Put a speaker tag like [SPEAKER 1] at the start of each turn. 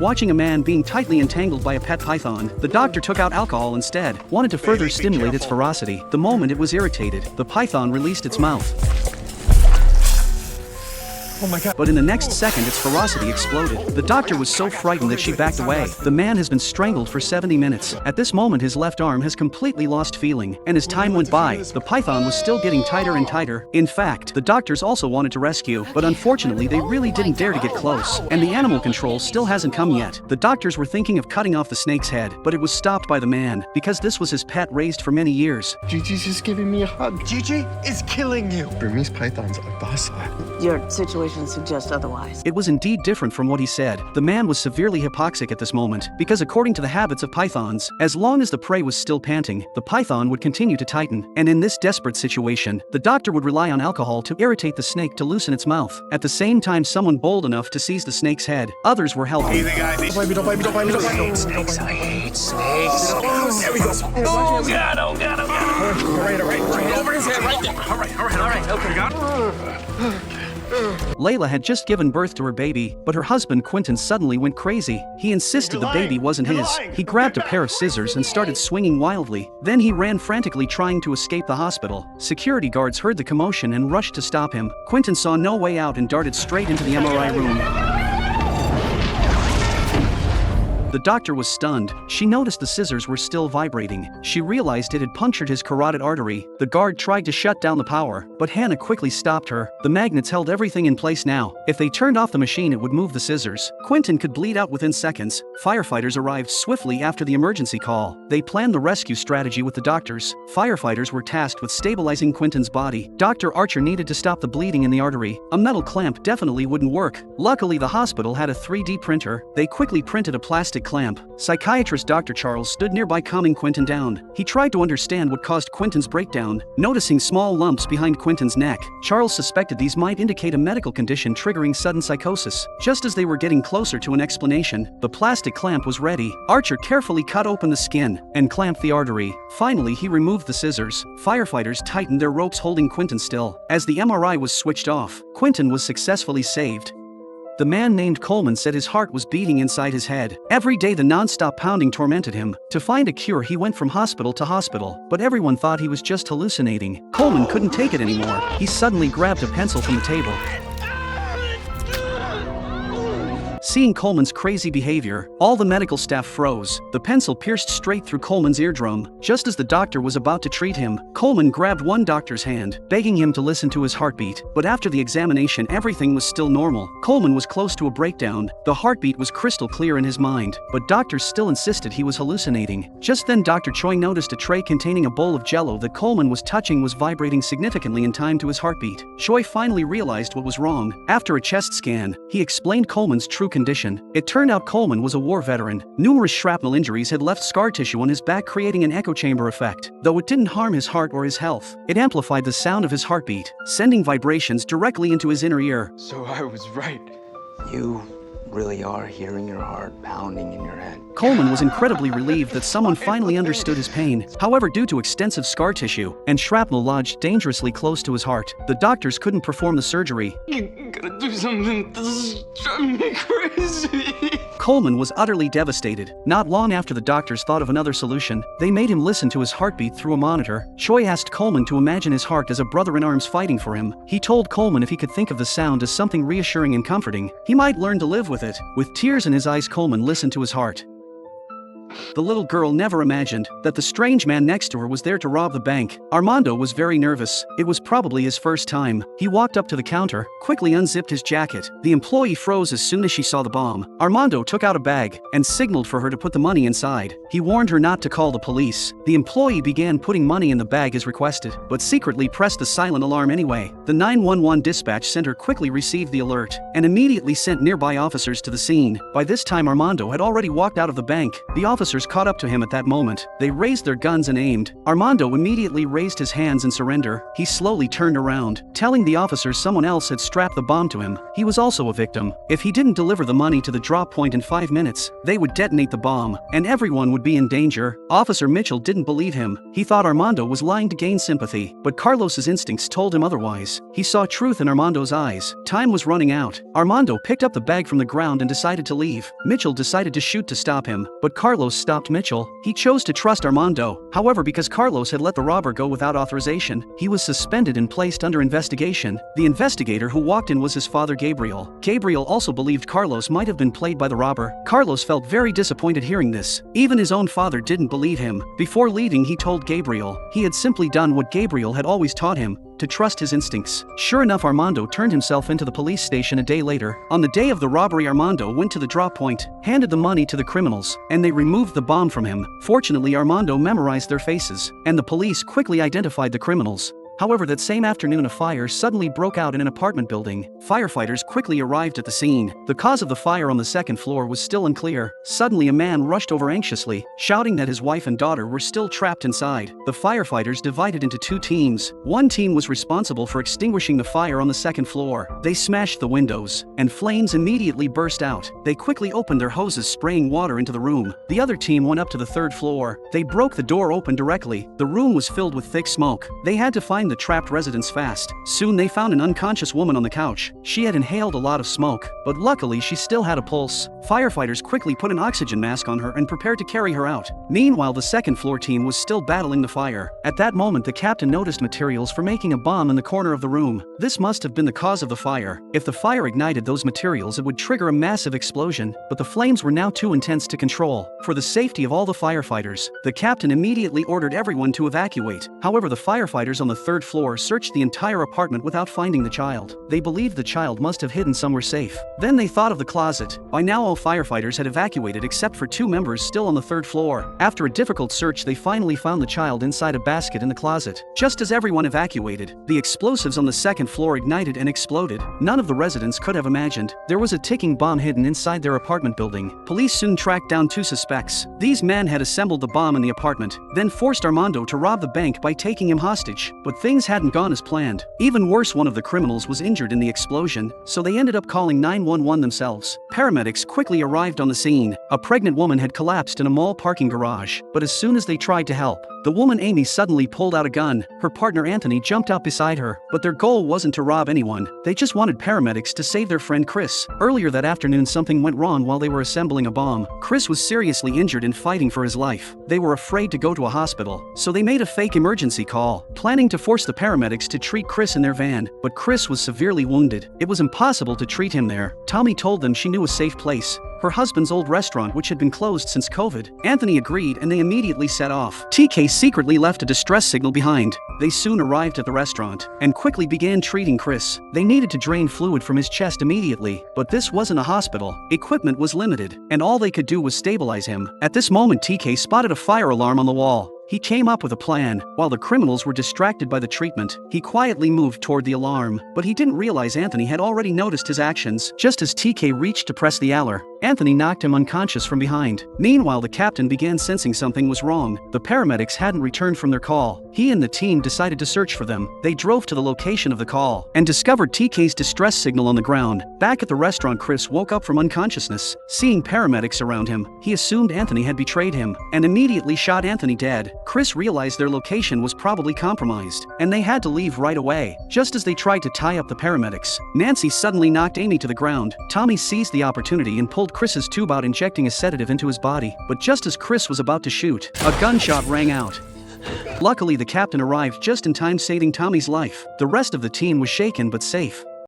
[SPEAKER 1] Watching a man being tightly entangled by a pet python, the doctor took out alcohol instead, wanted to further stimulate its ferocity. The moment it was irritated, the python released its mouth.
[SPEAKER 2] Oh my God.
[SPEAKER 1] But in the next second its ferocity exploded. The doctor was so frightened that she backed away. The man has been strangled for 70 minutes. At this moment his left arm has completely lost feeling, and as time went by, the python was still getting tighter and tighter. In fact, the doctors also wanted to rescue, but unfortunately they really didn't dare to get close, and the animal control still hasn't come yet. The doctors were thinking of cutting off the snake's head, but it was stopped by the man, because this was his pet raised for many years.
[SPEAKER 2] Gigi's just giving me a hug. Gigi is killing you. Burmese pythons are docile.
[SPEAKER 3] Your situation suggests otherwise.
[SPEAKER 1] It was indeed different from what he said. The man was severely hypoxic at this moment, because according to the habits of pythons, as long as the prey was still panting, the python would continue to tighten, and in this desperate situation, the doctor would rely on alcohol to irritate the snake to loosen its mouth. At the same time, someone bold enough to seize the snake's head. Others were helping.
[SPEAKER 2] Don't bite me.
[SPEAKER 4] Snakes, I hate snakes.
[SPEAKER 2] There we go.
[SPEAKER 4] Oh God, oh God, oh God.
[SPEAKER 2] All right.
[SPEAKER 4] Over his head, right there. All right, okay. Got it.
[SPEAKER 1] Layla had just given birth to her baby, but her husband Quentin suddenly went crazy. He insisted the baby wasn't his. He grabbed a pair of scissors and started swinging wildly. Then he ran frantically trying to escape the hospital. Security guards heard the commotion and rushed to stop him. Quentin saw no way out and darted straight into the MRI room. The doctor was stunned. She noticed the scissors were still vibrating. She realized it had punctured his carotid artery. The guard tried to shut down the power, but Hannah quickly stopped her. The magnets held everything in place now. If they turned off the machine, it would move the scissors. Quentin could bleed out within seconds. Firefighters arrived swiftly after the emergency call. They planned the rescue strategy with the doctors. Firefighters were tasked with stabilizing Quentin's body. Dr. Archer needed to stop the bleeding in the artery. A metal clamp definitely wouldn't work. Luckily, the hospital had a 3D printer. They quickly printed a plastic clamp. Psychiatrist Dr. Charles stood nearby calming Quentin down. He tried to understand what caused Quentin's breakdown. Noticing small lumps behind Quentin's neck, Charles suspected these might indicate a medical condition triggering sudden psychosis. Just as they were getting closer to an explanation, the plastic clamp was ready. Archer carefully cut open the skin and clamped the artery. Finally, he removed the scissors. Firefighters tightened their ropes holding Quentin still. As the MRI was switched off, Quentin was successfully saved. The man named Coleman said his heart was beating inside his head. Every day the non-stop pounding tormented him. To find a cure he went from hospital to hospital, but everyone thought he was just hallucinating. Coleman couldn't take it anymore. He suddenly grabbed a pencil from the table. Seeing Coleman's crazy behavior, all the medical staff froze. The pencil pierced straight through Coleman's eardrum. Just as the doctor was about to treat him, Coleman grabbed one doctor's hand, begging him to listen to his heartbeat. But after the examination, everything was still normal. Coleman was close to a breakdown. The heartbeat was crystal clear in his mind, but doctors still insisted he was hallucinating. Just then Dr. Choi noticed a tray containing a bowl of jello that Coleman was touching was vibrating significantly in time to his heartbeat. Choi finally realized what was wrong. After a chest scan, he explained Coleman's true condition. It turned out Coleman was a war veteran. Numerous shrapnel injuries had left scar tissue on his back, creating an echo chamber effect. Though it didn't harm his heart or his health, it amplified the sound of his heartbeat, sending vibrations directly into his inner ear.
[SPEAKER 2] So I was right.
[SPEAKER 4] You really are hearing your heart pounding in your head.
[SPEAKER 1] Coleman was incredibly relieved that someone finally understood his pain. However, due to extensive scar tissue and shrapnel lodged dangerously close to his heart, the doctors couldn't perform the surgery.
[SPEAKER 2] You gotta do something. This is driving me crazy.
[SPEAKER 1] Coleman was utterly devastated. Not long after the doctors thought of another solution, they made him listen to his heartbeat through a monitor. Choi asked Coleman to imagine his heart as a brother in arms fighting for him. He told Coleman if he could think of the sound as something reassuring and comforting, he might learn to live with it. With tears in his eyes, Coleman listened to his heart. The little girl never imagined that the strange man next to her was there to rob the bank. Armando was very nervous. It was probably his first time. He walked up to the counter, quickly unzipped his jacket. The employee froze as soon as she saw the bomb. Armando took out a bag and signaled for her to put the money inside. He warned her not to call the police. The employee began putting money in the bag as requested, but secretly pressed the silent alarm anyway. The 911 dispatch center quickly received the alert and immediately sent nearby officers to the scene. By this time, Armando had already walked out of the bank. The officers officers caught up to him at that moment. They raised their guns and aimed. Armando immediately raised his hands in surrender. He slowly turned around, telling the officers someone else had strapped the bomb to him. He was also a victim. If he didn't deliver the money to the drop point in 5 minutes, they would detonate the bomb, and everyone would be in danger. Officer Mitchell didn't believe him. He thought Armando was lying to gain sympathy, but Carlos's instincts told him otherwise. He saw truth in Armando's eyes. Time was running out. Armando picked up the bag from the ground and decided to leave. Mitchell decided to shoot to stop him, but Carlos stopped Mitchell. He chose to trust Armando. However, because Carlos had let the robber go without authorization, he was suspended and placed under investigation. The investigator who walked in was his father Gabriel. Gabriel also believed Carlos might have been played by the robber. Carlos felt very disappointed hearing this. Even his own father didn't believe him. Before leaving, he told Gabriel he had simply done what Gabriel had always taught him, to trust his instincts. Sure enough, Armando turned himself into the police station a day later. On the day of the robbery, Armando went to the drop point, handed the money to the criminals, and they removed the bomb from him. Fortunately, Armando memorized their faces, and the police quickly identified the criminals. However, that same afternoon, a fire suddenly broke out in an apartment building. Firefighters quickly arrived at the scene. The cause of the fire on the second floor was still unclear. Suddenly, a man rushed over anxiously, shouting that his wife and daughter were still trapped inside. The firefighters divided into 2 teams. One team was responsible for extinguishing the fire on the second floor. They smashed the windows, and flames immediately burst out. They quickly opened their hoses, spraying water into the room. The other team went up to the 3rd floor. They broke the door open directly. The room was filled with thick smoke. They had to find the trapped residents fast. Soon they found an unconscious woman on the couch. She had inhaled a lot of smoke, but luckily she still had a pulse. Firefighters quickly put an oxygen mask on her and prepared to carry her out. Meanwhile, the second floor team was still battling the fire. At that moment, the captain noticed materials for making a bomb in the corner of the room. This must have been the cause of the fire. If the fire ignited those materials, it would trigger a massive explosion, but the flames were now too intense to control. For the safety of all the firefighters, the captain immediately ordered everyone to evacuate. However, the firefighters on the 3rd floor searched the entire apartment without finding the child. They believed the child must have hidden somewhere safe. Then they thought of the closet. By now, all firefighters had evacuated except for 2 members still on the 3rd floor. After a difficult search, they finally found the child inside a basket in the closet. Just as everyone evacuated, the explosives on the 2nd floor ignited and exploded. None of the residents could have imagined there was a ticking bomb hidden inside their apartment building. Police soon tracked down 2 suspects. These men had assembled the bomb in the apartment, then forced Armando to rob the bank by taking him hostage. But things hadn't gone as planned. Even worse, one of the criminals was injured in the explosion, so they ended up calling 911 themselves. Paramedics quickly arrived on the scene. A pregnant woman had collapsed in a mall parking garage, but as soon as they tried to help, the woman Amy suddenly pulled out a gun. Her partner Anthony jumped out beside her, but their goal wasn't to rob anyone. They just wanted paramedics to save their friend Chris. Earlier that afternoon, something went wrong while they were assembling a bomb. Chris was seriously injured and fighting for his life. They were afraid to go to a hospital, so they made a fake emergency call, planning to force the paramedics to treat Chris in their van, but Chris was severely wounded. It was impossible to treat him there. Tommy told them she knew a safe place, her husband's old restaurant, which had been closed since COVID. Anthony agreed and they immediately set off. TK secretly left a distress signal behind. They soon arrived at the restaurant and quickly began treating Chris. They needed to drain fluid from his chest immediately, but this wasn't a hospital. Equipment was limited, and all they could do was stabilize him. At this moment, TK spotted a fire alarm on the wall. He came up with a plan. While the criminals were distracted by the treatment, he quietly moved toward the alarm, but he didn't realize Anthony had already noticed his actions. Just as TK reached to press the alarm, Anthony knocked him unconscious from behind. Meanwhile, the captain began sensing something was wrong. The paramedics hadn't returned from their call. He and the team decided to search for them. They drove to the location of the call and discovered TK's distress signal on the ground. Back at the restaurant, Chris woke up from unconsciousness. Seeing paramedics around him, he assumed Anthony had betrayed him and immediately shot Anthony dead. Chris realized their location was probably compromised, and they had to leave right away. Just as they tried to tie up the paramedics, Nancy suddenly knocked Amy to the ground. Tommy seized the opportunity and pulled Chris's tube out, injecting a sedative into his body. But just as Chris was about to shoot, a gunshot rang out. Luckily, the captain arrived just in time, saving Tommy's life. The rest of the team was shaken but safe.